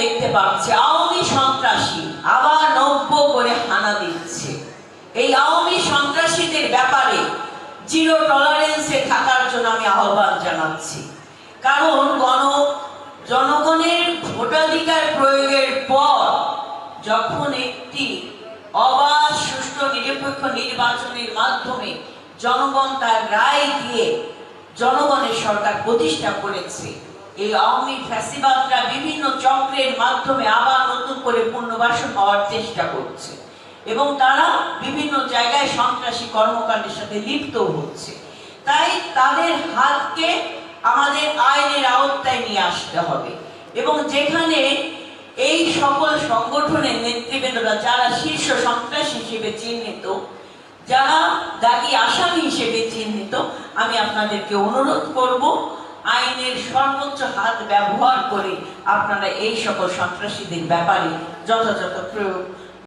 দেখতে পাচ্ছি আওয়ামী সন্ত্রাসী আবার নব্য করে হানা দিচ্ছে। এই আওয়ামী সন্ত্রাসীদের ব্যাপারে জিরো টলারেন্সে থাকার জন্য আমি আহ্বান জানাচ্ছি। কারণ জনগণের ভোটাধিকার প্রয়োগের পর যখন একটি অবাধ সুষ্ঠু নিরপেক্ষ নির্বাচনের মাধ্যমে জনগণ তার রায় দিয়ে জনগণের সরকার প্রতিষ্ঠা করেছে, এই আওয়ামী ফ্যাসিবাদরা বিভিন্ন চক্রের মাধ্যমে আবার নতুন করে পুনর্বাসন হওয়ার চেষ্টা করছে এবং তারা বিভিন্ন জায়গায় সন্ত্রাসী কর্মকাণ্ডের সাথে লিপ্ত হচ্ছে। তাই তাদের হাতকে আমাদের আইনের আওতায় নিয়ে আসতে হবে এবং যেখানে এই সকল সংগঠনের নেতৃবৃন্দরা যারা শীর্ষ সন্ত্রাসী হিসেবে চিহ্নিত, যারা দাগি আসামি হিসেবে চিহ্নিত, আমি আপনাদেরকে অনুরোধ করব আইনের সর্বোচ্চ হাত ব্যবহার করে আপনারা এই সকল সন্ত্রাসীদের ব্যাপারে যথাযথ প্রয়োগ